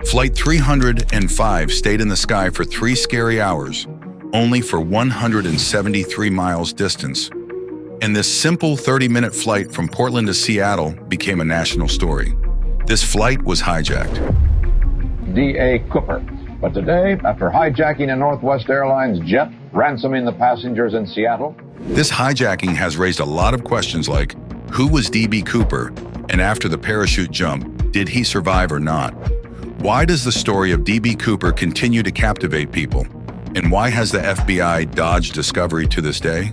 Flight 305 stayed in the sky for 3 scary hours, only for 173 miles distance. And this simple 30-minute flight from Portland to Seattle became a national story. This flight was hijacked. D.A. Cooper. But today, after hijacking a Northwest Airlines jet, ransoming the passengers in Seattle, this hijacking has raised a lot of questions like, who was D.B. Cooper? And after the parachute jump, did he survive or not? Why does the story of D.B. Cooper continue to captivate people? And why has the FBI dodged discovery to this day?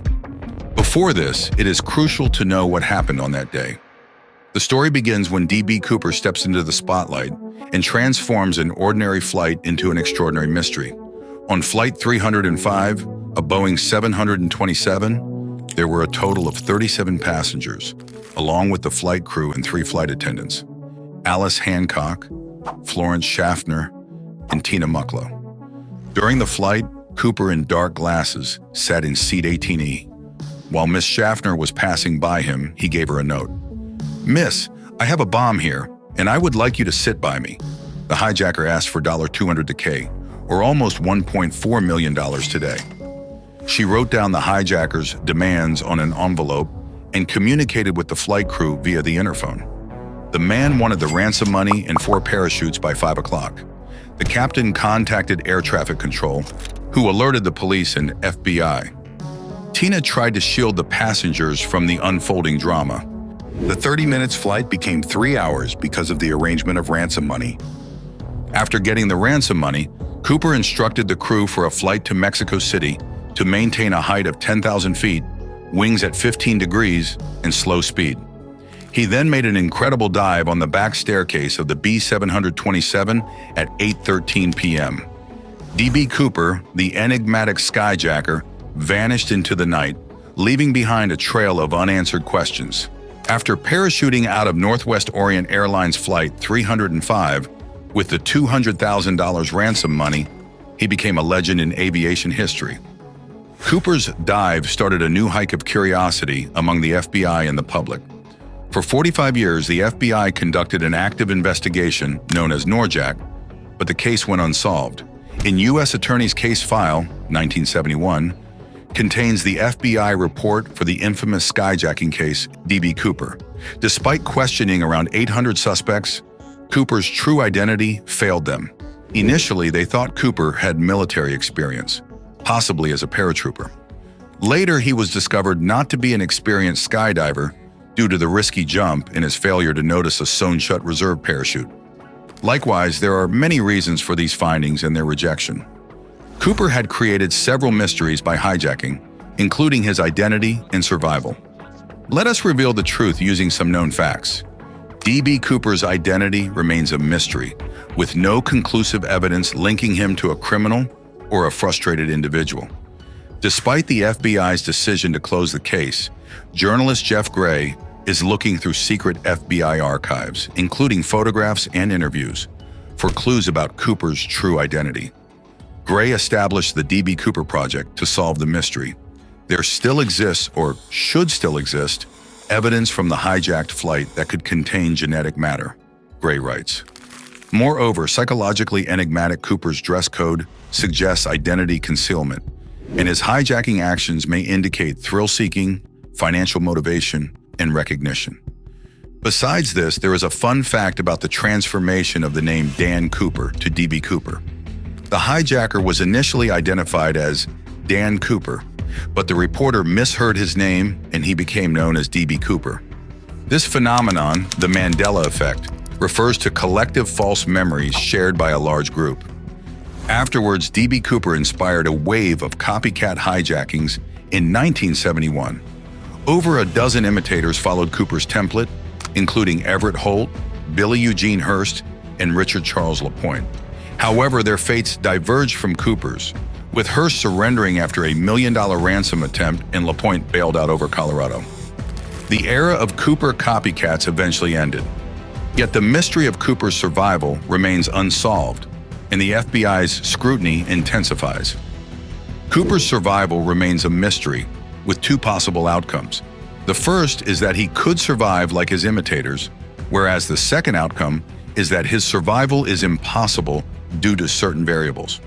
Before this, it is crucial to know what happened on that day. The story begins when D.B. Cooper steps into the spotlight and transforms an ordinary flight into an extraordinary mystery. On Flight 305, a Boeing 727, there were a total of 37 passengers, along with the flight crew and 3 flight attendants: Alice Hancock, Florence Schaffner, and Tina Mucklow. During the flight, Cooper, in dark glasses, sat in seat 18E. While Miss Schaffner was passing by him, he gave her a note. "Miss, I have a bomb here, and I would like you to sit by me." The hijacker asked for $200 to K, or almost $1.4 million today. She wrote down the hijacker's demands on an envelope and communicated with the flight crew via the interphone. The man wanted the ransom money and 4 parachutes by 5 o'clock. The captain contacted air traffic control, who alerted the police and FBI. Tina tried to shield the passengers from the unfolding drama. The 30 minutes flight became 3 hours because of the arrangement of ransom money. After getting the ransom money, Cooper instructed the crew for a flight to Mexico City to maintain a height of 10,000 feet, wings at 15 degrees, and slow speed. He then made an incredible dive on the back staircase of the B-727 at 8:13 p.m. D.B. Cooper, the enigmatic skyjacker, vanished into the night, leaving behind a trail of unanswered questions. After parachuting out of Northwest Orient Airlines Flight 305 with the $200,000 ransom money, he became a legend in aviation history. Cooper's dive started a new hike of curiosity among the FBI and the public. For 45 years, the FBI conducted an active investigation known as NORJAC, but the case went unsolved. In U.S. Attorney's Case File, 1971, contains the FBI report for the infamous skyjacking case, D.B. Cooper. Despite questioning around 800 suspects, Cooper's true identity failed them. Initially, they thought Cooper had military experience, possibly as a paratrooper. Later, he was discovered not to be an experienced skydiver due to the risky jump and his failure to notice a sewn-shut reserve parachute. Likewise, there are many reasons for these findings and their rejection. Cooper had created several mysteries by hijacking, including his identity and survival. Let us reveal the truth using some known facts. D.B. Cooper's identity remains a mystery, with no conclusive evidence linking him to a criminal or a frustrated individual. Despite the FBI's decision to close the case, journalist Jeff Gray is looking through secret FBI archives, including photographs and interviews, for clues about Cooper's true identity. Gray established the D.B. Cooper Project to solve the mystery. There still exists, or should still exist, evidence from the hijacked flight that could contain genetic matter, Gray writes. Moreover, psychologically enigmatic Cooper's dress code suggests identity concealment, and his hijacking actions may indicate thrill-seeking, financial motivation, and recognition. Besides this, there is a fun fact about the transformation of the name Dan Cooper to D.B. Cooper. The hijacker was initially identified as Dan Cooper, but the reporter misheard his name and he became known as D.B. Cooper. This phenomenon, the Mandela effect, refers to collective false memories shared by a large group. Afterwards, D.B. Cooper inspired a wave of copycat hijackings in 1971. Over a dozen imitators followed Cooper's template, including Everett Holt, Billy Eugene Hurst, and Richard Charles LaPointe. However, their fates diverged from Cooper's, with Hurst surrendering after a $1 million ransom attempt and LaPointe bailed out over Colorado. The era of Cooper copycats eventually ended. Yet the mystery of Cooper's survival remains unsolved, and the FBI's scrutiny intensifies. Cooper's survival remains a mystery, with 2 possible outcomes. The first is that he could survive like his imitators, whereas the second outcome is that his survival is impossible due to certain variables.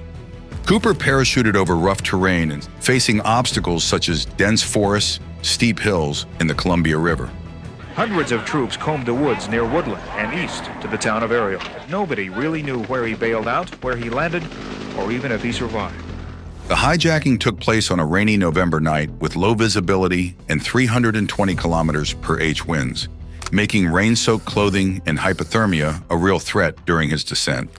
Cooper parachuted over rough terrain and facing obstacles such as dense forests, steep hills, and the Columbia River. Hundreds of troops combed the woods near Woodland and east to the town of Ariel. Nobody really knew where he bailed out, where he landed, or even if he survived. The hijacking took place on a rainy November night with low visibility and 320 kilometers per h winds, making rain-soaked clothing and hypothermia a real threat during his descent.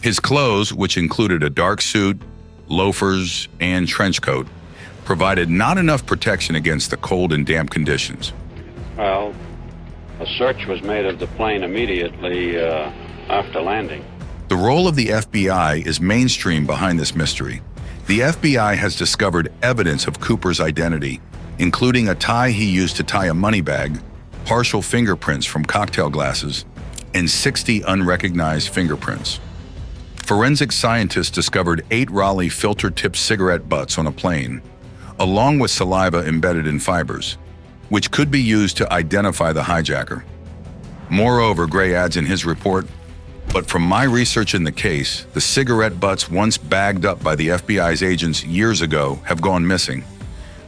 His clothes, which included a dark suit, loafers, and trench coat, provided not enough protection against the cold and damp conditions. Well, a search was made of the plane immediately after landing. The role of the FBI is mainstream behind this mystery. The FBI has discovered evidence of Cooper's identity, including a tie he used to tie a money bag, partial fingerprints from cocktail glasses, and 60 unrecognized fingerprints. Forensic scientists discovered 8 Raleigh filter-tipped cigarette butts on a plane, along with saliva embedded in fibers, which could be used to identify the hijacker. Moreover, Gray adds in his report, "But from my research in the case, the cigarette butts once bagged up by the FBI's agents years ago have gone missing.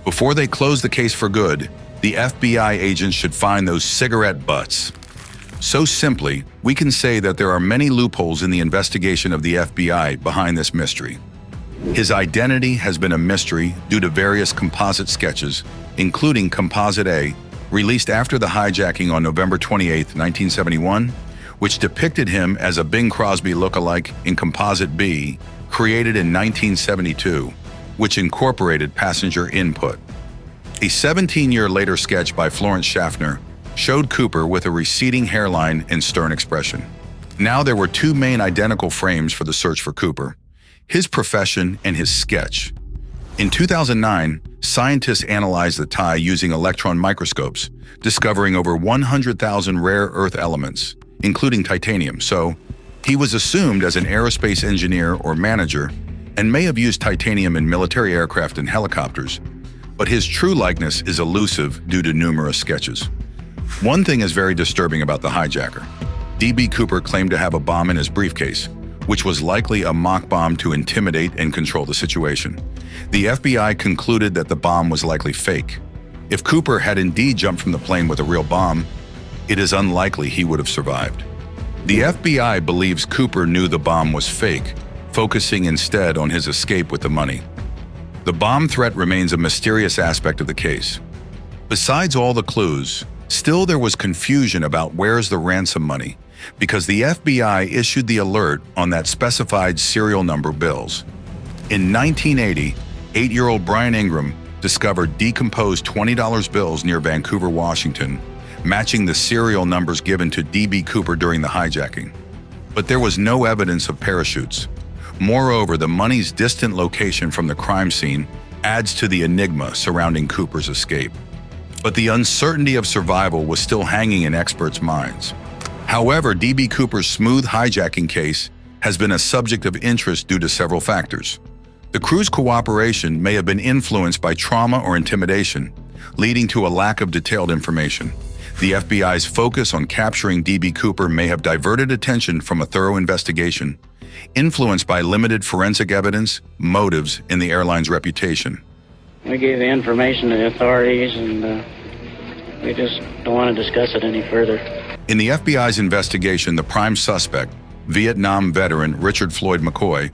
Before they close the case for good, the FBI agents should find those cigarette butts." So simply, we can say that there are many loopholes in the investigation of the FBI behind this mystery. His identity has been a mystery due to various composite sketches, including Composite A, released after the hijacking on November 28, 1971, which depicted him as a Bing Crosby lookalike, in Composite B, created in 1972, which incorporated passenger input. A 17-year later sketch by Florence Schaffner showed Cooper with a receding hairline and stern expression. Now there were 2 main identical frames for the search for Cooper: his profession and his sketch. In 2009, scientists analyzed the tie using electron microscopes, discovering over 100,000 rare earth elements, including titanium, so he was assumed as an aerospace engineer or manager and may have used titanium in military aircraft and helicopters, but his true likeness is elusive due to numerous sketches. One thing is very disturbing about the hijacker. D.B. Cooper claimed to have a bomb in his briefcase, which was likely a mock bomb to intimidate and control the situation. The FBI concluded that the bomb was likely fake. If Cooper had indeed jumped from the plane with a real bomb, it is unlikely he would have survived. The FBI believes Cooper knew the bomb was fake, focusing instead on his escape with the money. The bomb threat remains a mysterious aspect of the case. Besides all the clues, still there was confusion about where's the ransom money, because the FBI issued the alert on that specified serial number bills. In 1980, 8-year-old Brian Ingram discovered decomposed $20 bills near Vancouver, Washington, matching the serial numbers given to D.B. Cooper during the hijacking. But there was no evidence of parachutes. Moreover, the money's distant location from the crime scene adds to the enigma surrounding Cooper's escape. But the uncertainty of survival was still hanging in experts' minds. However, D.B. Cooper's smooth hijacking case has been a subject of interest due to several factors. The crew's cooperation may have been influenced by trauma or intimidation, leading to a lack of detailed information. The FBI's focus on capturing D.B. Cooper may have diverted attention from a thorough investigation, influenced by limited forensic evidence, motives, and the airline's reputation. We gave the information to the authorities, and we just don't want to discuss it any further. In the FBI's investigation, the prime suspect, Vietnam veteran Richard Floyd McCoy,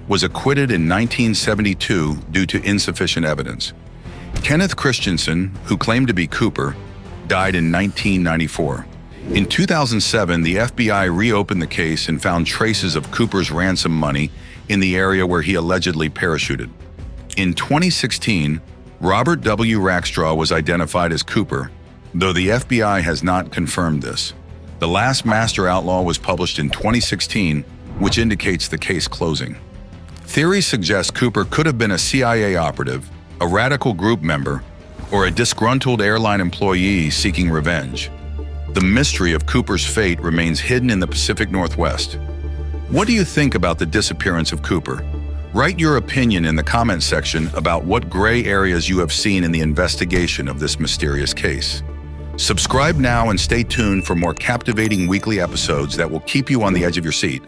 was acquitted in 1972 due to insufficient evidence. Kenneth Christensen, who claimed to be Cooper, died in 1994. In 2007, the FBI reopened the case and found traces of Cooper's ransom money in the area where he allegedly parachuted. In 2016, Robert W. Rackstraw was identified as Cooper, though the FBI has not confirmed this. The Last Master Outlaw was published in 2016, which indicates the case closing. Theories suggest Cooper could have been a CIA operative, a radical group member, or a disgruntled airline employee seeking revenge. The mystery of Cooper's fate remains hidden in the Pacific Northwest. What do you think about the disappearance of Cooper? Write your opinion in the comment section about what gray areas you have seen in the investigation of this mysterious case. Subscribe now and stay tuned for more captivating weekly episodes that will keep you on the edge of your seat.